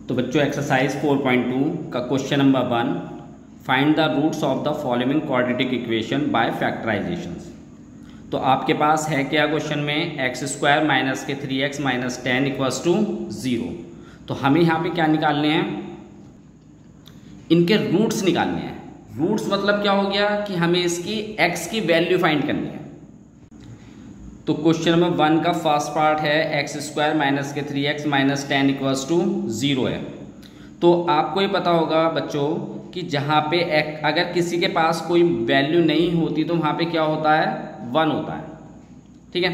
तो बच्चों एक्सरसाइज 4.2 का question number 1, find the roots of the following quadratic equation by factorisation. तो आपके पास है क्या क्वेश्चन में एक्स स्क्वायर माइनस के 3x माइनस 10 इक्वल्स टू 0। तो हमें यहाँ पे क्या निकालने हैं, इनके रूट्स निकालने हैं। रूट्स मतलब क्या हो गया कि हमें इसकी x की वैल्यू फाइंड करनी है। तो क्वेश्चन नंबर 1 का फर्स्ट पार्ट है एक्स स्क्वायर माइनस के 3x माइनस 10 इक्वल्स टू 0 है। तो आपको ये पता होगा बच्चों कि जहाँ पे अगर किसी के पास कोई वैल्यू नहीं होती तो वहाँ पे क्या होता है, 1 होता है। ठीक है,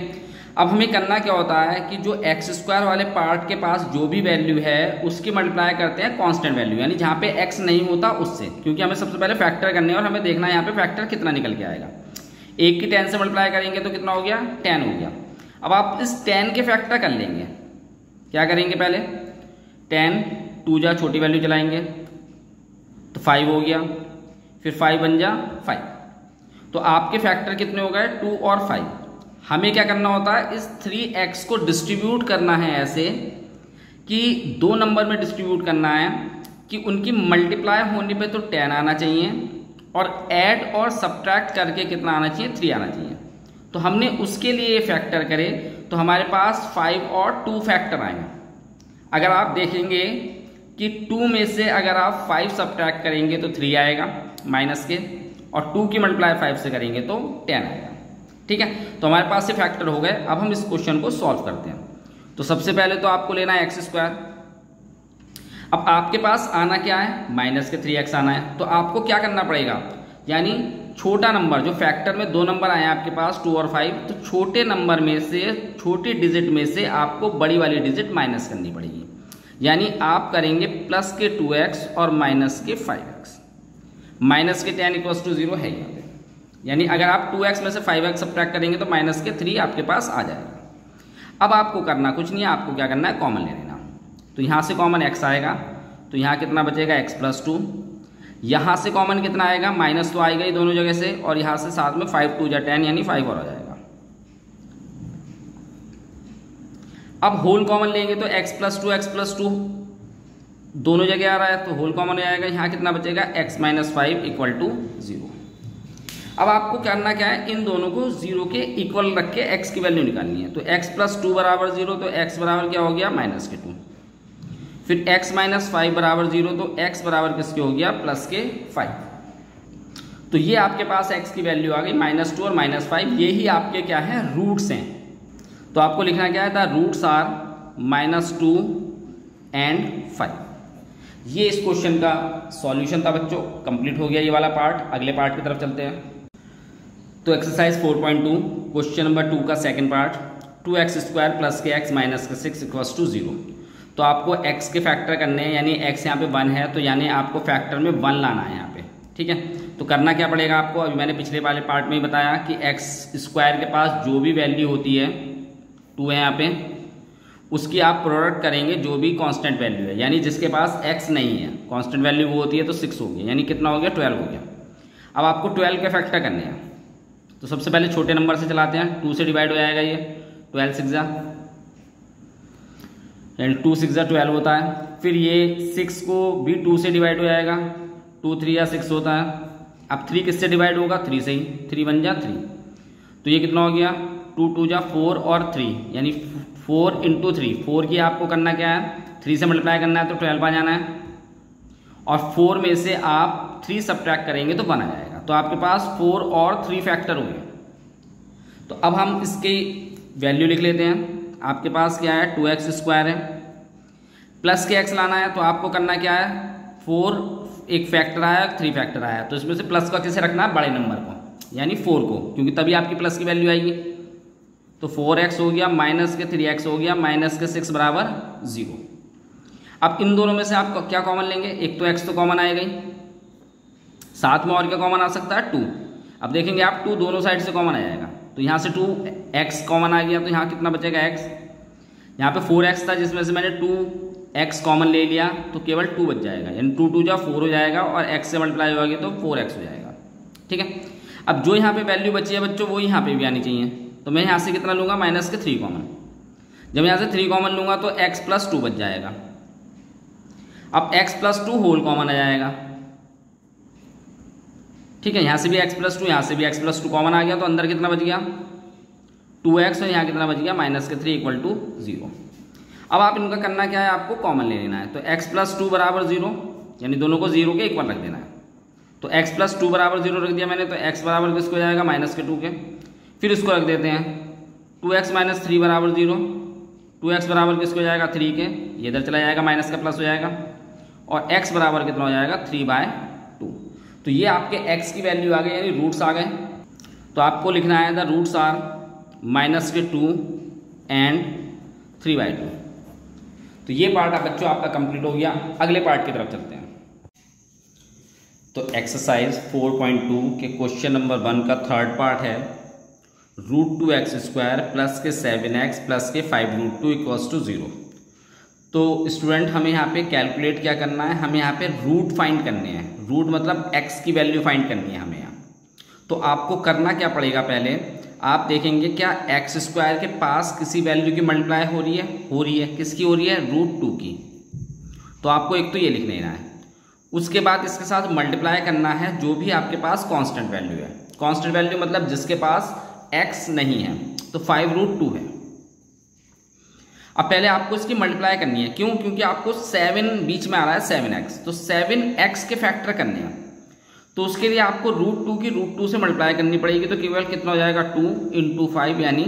अब हमें करना क्या होता है कि जो एक्स स्क्वायर वाले पार्ट के पास जो भी वैल्यू है उसकी मल्टीप्लाई करते हैं कांस्टेंट वैल्यू, यानी जहाँ पे x नहीं होता उससे, क्योंकि हमें सबसे पहले फैक्टर करने हैं और हमें देखना है यहाँ पे फैक्टर कितना निकल के आएगा। 1 की 10 से मल्टीप्लाई करेंगे तो कितना हो गया, 10 हो गया। अब आप इस 10 के फैक्टर कर लेंगे। क्या करेंगे, पहले 10 2 जा छोटी वैल्यू चलाएंगे तो 5 हो गया, फिर 5 बन जा 5। तो आपके फैक्टर कितने हो गए, 2 और 5। हमें क्या करना होता है, इस 3x को डिस्ट्रीब्यूट करना है ऐसे कि 2 नंबर में डिस्ट्रीब्यूट करना है कि उनकी मल्टीप्लाई होने पे तो 10 आना चाहिए और ऐड और सब्ट्रैक्ट करके कितना आना चाहिए, 3 आना चाहिए। तो हमने उसके लिए फैक्टर करे तो हमारे पास 5 और 2 फैक्टर आए। अगर आप देखेंगे कि 2 में से अगर आप 5 सब्ट्रैक्ट करेंगे तो 3 आएगा माइनस के, और 2 की मल्टीप्लाई 5 से करेंगे तो 10 आएगा। ठीक है, तो हमारे पास से फैक्टर हो गए। अब हम इस क्वेश्चन को सॉल्व करते हैं। तो सबसे पहले तो आपको लेना है एक्स स्क्वायर। अब आपके पास आना क्या है, माइनस के 3x आना है। तो आपको क्या करना पड़ेगा, यानी छोटा नंबर जो फैक्टर में 2 नंबर आए आपके पास 2 और 5, तो छोटे नंबर में से, छोटे डिजिट में से आपको बड़ी वाली डिजिट माइनस करनी पड़ेगी। यानी आप करेंगे प्लस के 2x और माइनस के 5x। माइनस के 10 इक्वल्स टू 0 है यहाँ पे, यानी अगर आप 2x में से 5x सब्ट्रैक्ट करेंगे तो माइनस के 3 आपके पास आ जाएगा। अब आपको करना कुछ नहीं है, आपको क्या करना है, कॉमन ले लेना। तो यहाँ से कॉमन x आएगा तो यहाँ कितना बचेगा, x प्लस 2। यहाँ से कॉमन कितना आएगा, माइनस तो आएगा ही दोनों जगह से, और यहाँ से साथ में 5 2 जा 10 यानी 5 और आ जाएगा। अब होल कॉमन लेंगे तो x प्लस 2 दोनों जगह आ रहा है तो होल कॉमन आएगा। यहाँ कितना बचेगा, x माइनस 5 इक्वल टू 0। अब आपको करना क्या है, इन दोनों को 0 के इक्वल रख के x की वैल्यू निकालनी है। तो x प्लस 2 बराबर 0, तो x बराबर क्या हो गया, माइनस के 2। फिर x माइनस 5 बराबर 0, तो x बराबर किसके हो गया, प्लस के 5। तो ये आपके पास x की वैल्यू आ गई -2 और -5। ये ही आपके क्या है, रूट्स हैं। तो आपको लिखना क्या है, द रूट्स आर -2 एंड 5। ये इस क्वेश्चन का सॉल्यूशन था बच्चों, कंप्लीट हो गया ये वाला पार्ट। अगले पार्ट की तरफ चलते हैं। तो एक्सरसाइज 4.2 क्वेश्चन नंबर 2 का second part, 2x square plus के x माइनस के 6 इक्वल्स टू 0। तो आपको x के फैक्टर करने हैं, यानी x यहाँ पे 1 है तो यानी आपको फैक्टर में 1 लाना है यहाँ पे। ठीक है, तो करना क्या पड़ेगा आपको, अभी मैंने पिछले वाले पार्ट में ही बताया कि x स्क्वायर के पास जो भी वैल्यू होती है, 2 है यहाँ पे, उसकी आप प्रोडक्ट करेंगे जो भी कांस्टेंट वैल्यू है, यानी जिसके पास x नहीं है, कांस्टेंट वैल्यू वो होती है तो 6 हो गया, यानी कितना हो गया, 12 हो गया। अब आपको 12 के फैक्टर करने हैं। तो सबसे पहले छोटे नंबर से चलाते हैं, 2 से डिवाइड हो जाएगा ये, 12 6 जा, यानी 2 6 जा 12 होता है। फिर ये 6 को भी 2 से डिवाइड हो जाएगा, 2 3 या 6 होता है। अब 3 किससे डिवाइड होगा, 3 से ही, 3 1 जा 3। तो ये कितना हो गया, 2 2 जा 4 और 3, यानी 4 इंटू 3। 4 की आपको करना क्या है, 3 से मल्टीप्लाई करना है तो 12 आ जाना है, और 4 में से आप 3 सब्ट्रैक्ट करेंगे तो 1 आ जाएगा। तो आपके पास 4 और 3 फैक्टर हो गए। तो अब हम इसकी वैल्यू लिख लेते हैं। आपके पास क्या है, 2x स्क्वायर है, प्लस के x लाना है। तो आपको करना क्या है, 4 एक फैक्टर आया, 3 फैक्टर आया, तो इसमें से प्लस का किसे रखना है, बड़े नंबर को, यानी 4 को, क्योंकि तभी आपकी प्लस की वैल्यू आएगी। तो 4x हो गया, माइनस के 3x हो गया, माइनस के 6 बराबर 0। अब इन दोनों में से आप क्या कॉमन लेंगे, एक तो x तो कॉमन आएगा ही, साथ में और क्या कॉमन आ सकता है, 2। अब देखेंगे आप 2 दोनों साइड से कॉमन आ जाएगा, तो यहाँ से 2x कॉमन आ गया, तो यहाँ कितना बचेगा, x। यहाँ पे 4x था जिसमें से मैंने 2x कॉमन ले लिया, तो केवल 2 बच जाएगा, यानी 2 2 जा 4 हो जाएगा, और x से मल्टीप्लाई होगी तो 4x हो जाएगा। ठीक है, अब जो यहाँ पे वैल्यू बची है बच्चों वो यहाँ पे भी आनी चाहिए। तो मैं यहाँ से कितना लूँगा, माइनस के 3 कॉमन। जब यहाँ से 3 कॉमन लूँगा तो x प्लस 2 बच जाएगा। अब x + 2 होल कॉमन आ जाएगा, ठीक है। यहाँ से भी x + 2, यहाँ से भी x + 2 कॉमन आ गया, तो अंदर कितना बच गया 2x, और यहाँ कितना बच गया -3 = 0। अब आप इनका करना क्या है, आपको कॉमन ले लेना है। तो x + 2 = 0, यानी दोनों को 0 के इक्वल रख देना है। तो x + 2 = 0 रख दिया मैंने, तो x बराबर किसको हो जाएगा -2 के। फिर इसको रख देते हैं 2x - 3 = 0, 2x बराबर किसको हो जाएगा 3 के, ये इधर चला जाएगा, माइनस का प्लस हो जाएगा, और x बराबर कितना हो जाएगा 3/2। तो ये आपके x की वैल्यू आ गई, यानी रूट्स आ गए। तो आपको लिखना है द रूट्स आर -2 एंड 3/2। तो ये पार्ट आप बच्चों आपका कंप्लीट हो गया। अगले पार्ट की तरफ चलते हैं। तो एक्सरसाइज 4.2 के क्वेश्चन नंबर 1 का थर्ड पार्ट है √2x² प्लस के 7x प्लस के 5√2 = 0। तो स्टूडेंट हमें यहाँ पे कैलकुलेट क्या करना है, हमें यहाँ पे रूट फाइंड करने हैं। रूट मतलब x की वैल्यू फाइंड करनी है हमें यहाँ। तो आपको करना क्या पड़ेगा, पहले आप देखेंगे क्या x² के पास किसी वैल्यू की मल्टीप्लाई हो रही है, किसकी हो रही है √2 की। तो आपको एक तो ये लिख लेना है, उसके बाद इसके साथ मल्टीप्लाई करना है जो भी आपके पास कांस्टेंट वैल्यू है। कांस्टेंट वैल्यू मतलब जिसके पास x नहीं है, तो 5√2 है। अब पहले आपको इसकी मल्टीप्लाई करनी है, क्यों, क्योंकि आपको 7 बीच में आ रहा है 7x, तो 7x के फैक्टर करने हैं। तो उसके लिए आपको √2 की √2 से मल्टीप्लाई करनी पड़ेगी। तो केवल कितना हो जाएगा 2 × 5 यानी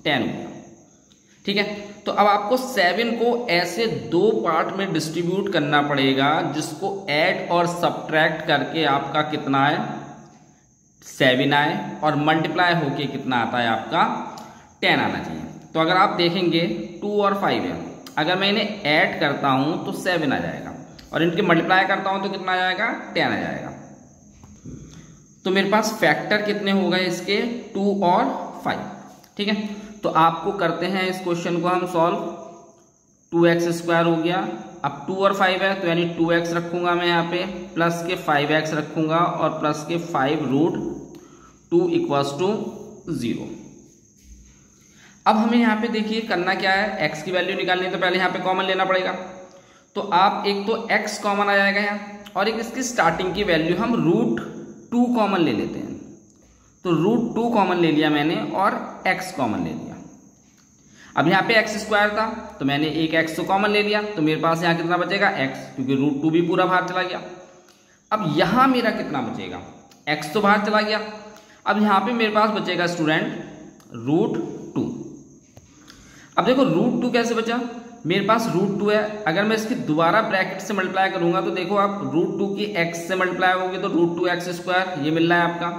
10 हो गया, ठीक है। तो अब आपको 7 को ऐसे 2 पार्ट में डिस्ट्रीब्यूट करना पड़ेगा, जिसको ऐड और सब्ट्रैक्ट करके आपका कितना है 7 आए, और मल्टीप्लाई होके कितना आता है आपका 10 आना चाहिए। तो अगर आप देखेंगे 2 और 5 है, अगर मैं इन्हें ऐड करता हूं तो 7 आ जाएगा, और इनके मल्टीप्लाई करता हूं तो कितना आ जाएगा 10 आ जाएगा। तो मेरे पास फैक्टर कितने हो गए इसके 2 और 5, ठीक है। तो आपको करते हैं इस क्वेश्चन को हम सॉल्व। 2x² हो गया, अब 2 और 5 है, तो यानी 2x रखूंगा मैं यहाँ पे, प्लस के 5x रखूंगा, और प्लस के 5√2 = 0। अब हमें यहाँ पे देखिए करना क्या है, x की वैल्यू निकालनी है, तो पहले यहाँ पे कॉमन लेना पड़ेगा। तो आप एक तो x कॉमन आ जाएगा यहाँ, और एक इसकी स्टार्टिंग की वैल्यू हम √2 कॉमन ले लेते हैं। तो √2 कॉमन ले लिया मैंने, और x कॉमन ले लिया। अब यहाँ पे x² था, तो मैंने एक x तो कॉमन ले लिया, तो मेरे पास यहाँ कितना बचेगा x, क्योंकि √2 भी पूरा बाहर चला गया। अब यहाँ मेरा कितना बचेगा, x तो बाहर चला गया। अब यहाँ पे मेरे पास बचेगा स्टूडेंट √2। अब देखो √2 कैसे बचा, मेरे पास √2 है, अगर मैं इसकी दोबारा ब्रैकेट से मल्टीप्लाई करूंगा तो देखो आप √2 की x से मल्टीप्लाई होगी तो √2x² ये मिल रहा है आपका।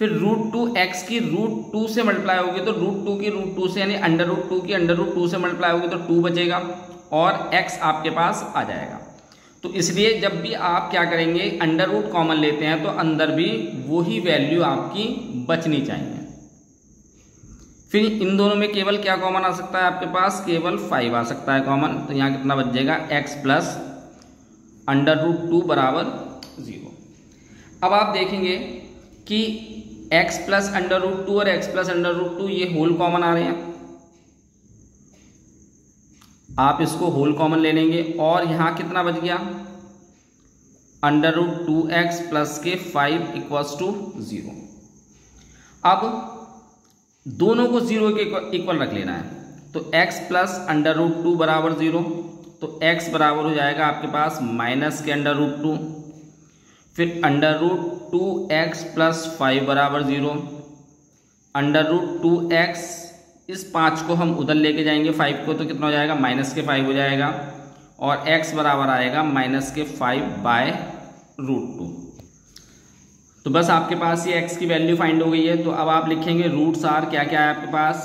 फिर √2x की √2 से मल्टीप्लाई होगी तो √2 की √2 से, यानी √2 की √2 से मल्टीप्लाई होगी तो 2 बचेगा, और x आपके पास आ जाएगा। तो इसलिए जब भी आप क्या करेंगे √ कॉमन लेते हैं, तो अंदर भी वही वैल्यू आपकी बचनी चाहिए। फिर इन दोनों में केवल क्या कॉमन आ सकता है आपके पास, केवल 5 आ सकता है कॉमन। तो यहाँ कितना बच जाएगा x + √2 = 0। अब आप देखेंगे कि x + √2 और x + √2 ये होल कॉमन आ रहे हैं, आप इसको होल कॉमन ले लेंगे, और यहाँ कितना बच गया √2x प्लस के 5 = 0। अब दोनों को 0 के इक्वल रख लेना है। तो x + √2 = 0, तो x बराबर हो जाएगा आपके पास -√2, फिर √2x + 5 = 0, √2x, इस 5 को हम उधर लेके जाएंगे 5 को, तो कितना हो जाएगा -5 हो जाएगा, और x बराबर आएगा -5/√2। तो बस आपके पास ये x की वैल्यू फाइंड हो गई है। तो अब आप लिखेंगे रूट्स आर, क्या क्या है आपके पास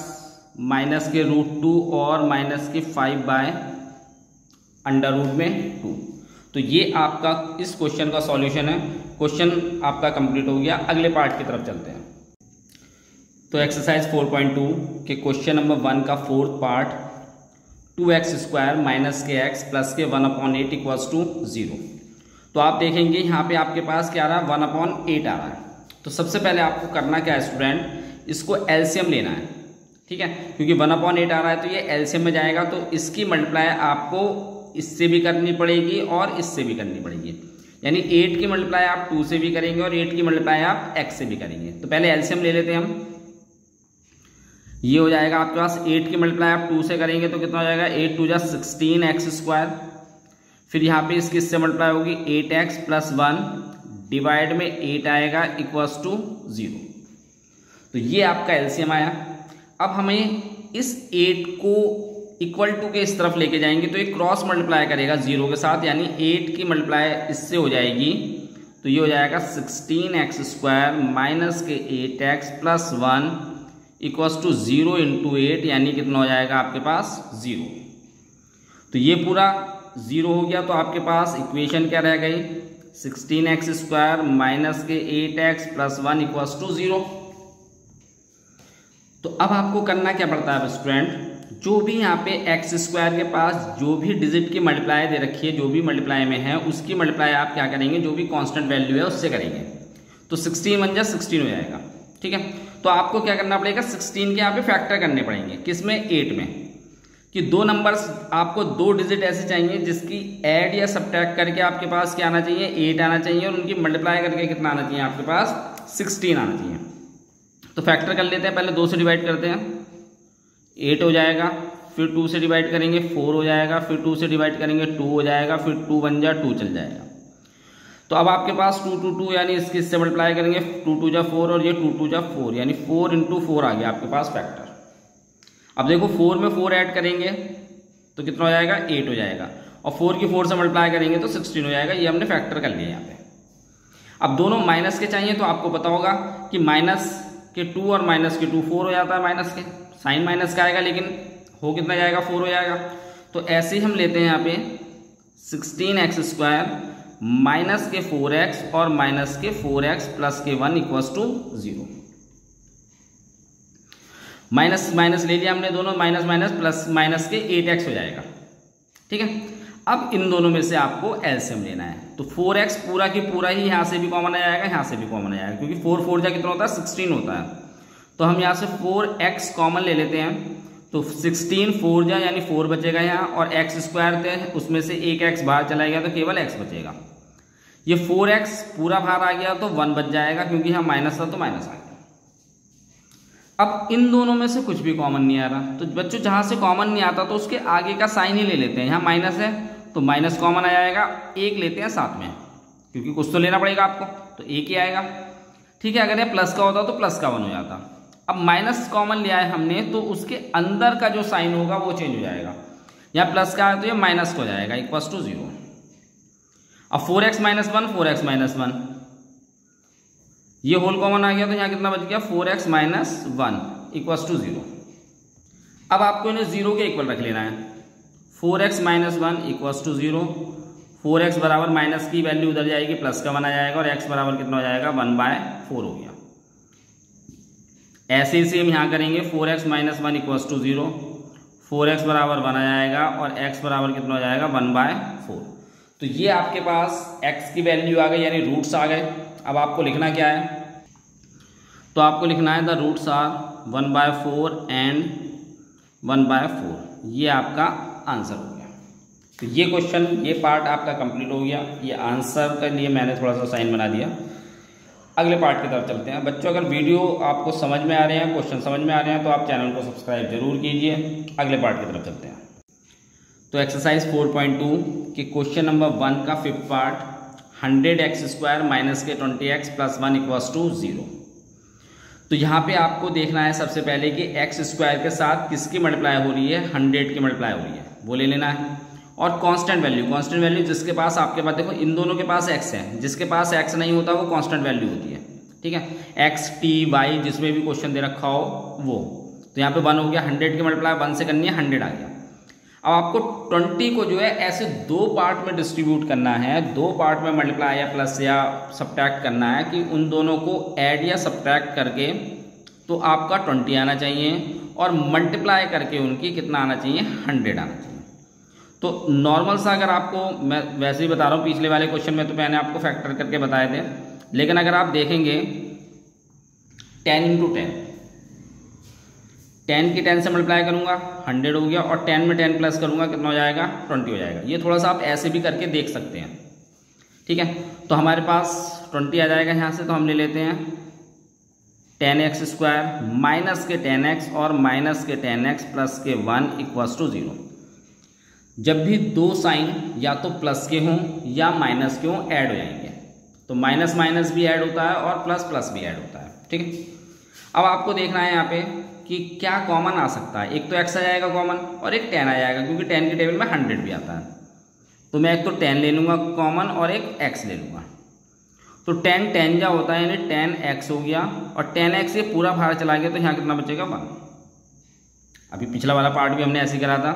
-√2 और -5/√2। तो ये आपका इस क्वेश्चन का सॉल्यूशन है। क्वेश्चन आपका कंप्लीट हो गया। अगले पार्ट की तरफ चलते हैं। तो एक्सरसाइज 4.2 के क्वेश्चन नंबर 1 का fourth part 2x² - kx plus के 1/8 = 0। तो आप देखेंगे यहाँ पे आपके पास क्या आ रहा है 1/8 आ रहा है। तो सबसे पहले आपको करना क्या है स्टूडेंट, इसको एलसीएम लेना है, ठीक है, क्योंकि 1/8 आ रहा है तो ये एलसीएम में जाएगा, तो इसकी मल्टीप्लाई आपको इससे भी करनी पड़ेगी और इससे भी करनी पड़ेगी। यानी 8 की मल्टीप्लाई आप 2 से भी करेंगे और 8 की मल्टीप्लाई आप x से भी करेंगे। तो पहले एलसीएम ले लेते हैं हम। ये हो जाएगा आपके पास 8 की मल्टीप्लाई आप 2 से करेंगे तो कितना हो जाएगा, 8 2 जा 16x²। फिर यहाँ पे इसकी इससे मल्टीप्लाई होगी 8x + 1 डिवाइड में 8 आएगा इक्वल्स टू 0। तो ये आपका एलसीएम आया। अब हमें इस 8 को इक्वल टू के इस तरफ लेके जाएंगे तो एक क्रॉस मल्टीप्लाई करेगा 0 के साथ, यानी 8 की मल्टीप्लाई इससे हो जाएगी तो ये हो जाएगा 16x² माइनस के 8x + 1 इक्वल्स टू 0 × 8, यानी कितना हो जाएगा आपके पास 0। तो ये पूरा 0 हो गया। तो आपके पास इक्वेशन क्या रह गई, 16x² माइनस के 8x + 1 इक्वल्स टू 0। तो अब आपको करना क्या पड़ता है स्टूडेंट, जो भी यहाँ पे x² के पास जो भी डिजिट की मल्टीप्लाई दे रखी है, जो भी मल्टीप्लाई में है उसकी मल्टीप्लाई आप क्या करेंगे, जो भी कांस्टेंट वैल्यू है उससे करेंगे। तो 16 × 1 = 16 हो जाएगा। ठीक है, तो आपको क्या करना पड़ेगा, 16 के यहाँ पे फैक्टर करने पड़ेंगे। किसमें, 8 में, कि दो नंबर्स आपको दो डिजिट ऐसे चाहिए जिसकी ऐड या सब्ट्रैक्ट करके आपके पास क्या आना चाहिए, 8 आना चाहिए, और उनकी मल्टीप्लाई करके कितना आना चाहिए आपके पास, 16 आना चाहिए। तो फैक्टर कर लेते हैं, पहले 2 से डिवाइड करते हैं, 8 हो जाएगा, फिर 2 से डिवाइड करेंगे 4 हो जाएगा, फिर 2 से डिवाइड करेंगे 2 हो जाएगा, फिर 2 × 1 = 2 चल जाएगा। तो अब आपके पास 2 2 2 यानी इसके इससे मल्टीप्लाई करेंगे 2 2 = 4 और ये 2 2 = 4, यानी 4 × 4 आ गया आपके पास फैक्टर। अब देखो 4 में 4 ऐड करेंगे तो कितना हो जाएगा, 8 हो जाएगा, और 4 की 4 से मल्टीप्लाई करेंगे तो 16 हो जाएगा। ये हमने फैक्टर कर लिया यहाँ पे। अब दोनों माइनस के चाहिए तो आपको पता होगा कि माइनस के 2 और माइनस के 2 4 हो जाता है, माइनस के साइन माइनस का आएगा, लेकिन हो कितना जाएगा, 4 हो जाएगा। तो ऐसे ही हम लेते हैं यहाँ पे 16x² माइनस के 4x और माइनस के 4x प्लस के 1 इक्वल्स टू 0। माइनस माइनस ले लिया हमने दोनों, माइनस माइनस प्लस माइनस के 8x हो जाएगा। ठीक है, अब इन दोनों में से आपको एलसीएम लेना है। तो 4x पूरा की पूरा ही यहाँ से भी कॉमन आ जाएगा, यहाँ से भी कॉमन आ जाएगा, क्योंकि 4 4 जा कितना होता है, 16 होता है। तो हम यहाँ से 4x कॉमन ले लेते हैं, तो 16 4 जा यानी 4 बचेगा यहाँ, और x² थे उसमें से एक x बाहर चला गया तो केवल x बचेगा। ये 4x पूरा बाहर आ गया तो 1 बच जाएगा, क्योंकि यहाँ माइनस था तो माइनस आ गया। अब इन दोनों में से कुछ भी कॉमन नहीं आ रहा, तो बच्चों जहाँ से कॉमन नहीं आता तो उसके आगे का साइन ही ले लेते हैं। यहाँ माइनस है तो माइनस कॉमन आ जाएगा, 1 लेते हैं साथ में, क्योंकि कुछ तो लेना पड़ेगा आपको, तो 1 ही आएगा। ठीक है, अगर ये प्लस का होता तो प्लस का 1 हो जाता। अब माइनस कॉमन लिया है हमने तो उसके अंदर का जो साइन होगा वो चेंज हो जाएगा। यहाँ प्लस का है तो ये माइनस हो जाएगा इक्वल्स टू 0। अब 4x - 1 4x - 1 ये होल कॉमन आ गया, तो यहाँ कितना बच गया, 4x - 1 इक्वल्स टू 0। अब आपको इन्हें 0 के इक्वल रख लेना है। 4x - 1 इक्वल्स टू 0, 4x बराबर माइनस की वैल्यू उधर जाएगी, प्लस का 1 आ जाएगा, और x बराबर कितना हो जाएगा, 1/4 हो गया। ऐसे ही सेम यहाँ करेंगे, 4x - 1 इक्वल्स टू 0, 4x बराबर 1 आ जाएगा, और x बराबर कितना हो जाएगा, 1/4। तो ये आपके पास x की वैल्यू आ गई, यानी रूट्स आ गए। अब आपको लिखना क्या है, तो आपको लिखना है द रूट्स आर 1/4 एंड 1/4। ये आपका आंसर हो गया। तो ये क्वेश्चन, ये पार्ट आपका कंप्लीट हो गया। ये आंसर के लिए मैंने थोड़ा सा साइन बना दिया। अगले पार्ट की तरफ चलते हैं। बच्चों अगर वीडियो आपको समझ में आ रहे हैं, क्वेश्चन समझ में आ रहे हैं, तो आप चैनल को सब्सक्राइब जरूर कीजिए। अगले पार्ट की तरफ चलते हैं। तो एक्सरसाइज 4.2 के क्वेश्चन नंबर 1 का 5th पार्ट, 100x² माइनस के 20x + 1 इक्वल्स टू 0। तो यहाँ पे आपको देखना है सबसे पहले कि x² के साथ किसकी मल्टीप्लाई हो रही है, 100 की मल्टीप्लाई हो रही है, वो ले लेना है। और कांस्टेंट वैल्यू जिसके पास आपके पास, देखो इन दोनों के पास x है, जिसके पास x नहीं होता वो कांस्टेंट वैल्यू होती है। ठीक है, x t y जिसमें भी क्वेश्चन दे रखा हो वो। तो यहाँ पे 1 हो गया, 100 की मल्टीप्लाई 1 से करनी है, 100 आ गया। अब आपको 20 को जो है ऐसे 2 पार्ट में डिस्ट्रीब्यूट करना है, 2 पार्ट में मल्टीप्लाई या प्लस या सब्ट्रैक्ट करना है, कि उन दोनों को ऐड या सब्ट्रैक्ट करके तो आपका 20 आना चाहिए, और मल्टीप्लाई करके उनकी कितना आना चाहिए, 100 आना चाहिए। तो नॉर्मल सा, अगर आपको, मैं वैसे ही बता रहा हूँ, पिछले वाले क्वेश्चन में तो मैंने आपको फैक्टर करके बताए थे, लेकिन अगर आप देखेंगे 10 × 10 10 की 10 से मल्टीप्लाई करूँगा 100 हो गया, और 10 में 10 प्लस करूँगा कितना हो जाएगा 20 हो जाएगा। ये थोड़ा सा आप ऐसे भी करके देख सकते हैं, ठीक है। तो हमारे पास 20 आ जाएगा यहाँ से, तो हम ले लेते हैं 10x² माइनस के 10x और माइनस के 10x प्लस के 1 इक्वल्स टू 0। जब भी दो साइन या तो प्लस के हों या माइनस के हों ऐड हो जाएंगे, तो माइनस माइनस भी ऐड होता है और प्लस प्लस भी ऐड होता है, ठीक है। अब आपको देखना है यहाँ पे कि क्या कॉमन आ सकता है। एक तो x आ जाएगा कॉमन और एक 10 आ जाएगा, क्योंकि 10 की टेबल में 100 भी आता है। तो मैं एक तो 10 ले लूँगा कॉमन और एक x ले लूँगा। तो 10 10 जा होता है यानी 10x हो गया, और 10x ये पूरा बाहर चला गया, तो यहाँ कितना बचेगा 1। अभी पिछला वाला पार्ट भी हमने ऐसे करा था।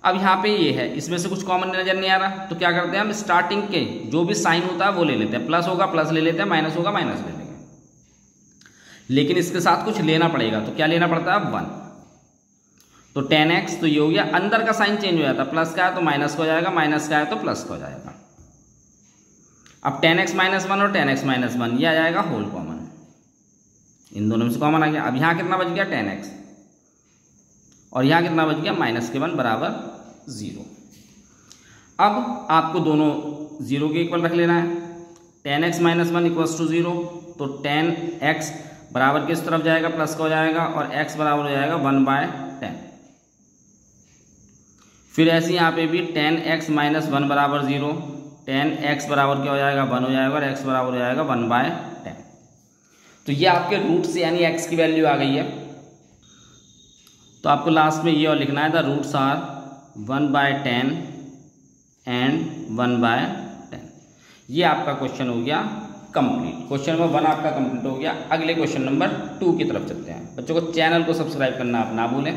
अब यहाँ पे ये है, इसमें से कुछ कॉमन नजर नहीं आ रहा, तो क्या करते हैं हम स्टार्टिंग के जो भी साइन होता है वो ले लेते हैं। प्लस होगा प्लस ले लेते हैं, माइनस होगा माइनस ले लेंगे। लेकिन इसके साथ कुछ लेना पड़ेगा, तो क्या लेना पड़ता है 1। तो 10x तो ये हो गया, अंदर का साइन चेंज हो जाता है, प्लस का है तो माइनस का हो जाएगा, माइनस का है तो प्लस का हो जाएगा। अब 10x माइनस 1 और 10x माइनस 1 ये आ जाएगा होल कॉमन, इन दोनों में से कॉमन आ गया। अब यहाँ कितना बच गया 10x, और यहाँ कितना बच गया माइनस के 1 बराबर 0। अब आपको दोनों 0 के इक्वल रख लेना है। 10x माइनस 1 इक्वल्स टू 0, तो 10x बराबर किस तरफ जाएगा प्लस का हो जाएगा, और x बराबर हो जाएगा 1/10। फिर ऐसे यहाँ पे भी 10x माइनस 1 बराबर 0, 10x बराबर क्या हो जाएगा 1 हो जाएगा, और x बराबर हो जाएगा 1/10। तो ये आपके रूट से यानी x की वैल्यू आ गई है। तो आपको लास्ट में ये और लिखना है द रूट्स आर 1/10 एंड 1/10। ये आपका क्वेश्चन हो गया कंप्लीट। क्वेश्चन नंबर 1 आपका कंप्लीट हो गया। अगले क्वेश्चन नंबर 2 की तरफ चलते हैं। बच्चों को चैनल को सब्सक्राइब करना आप ना भूलें।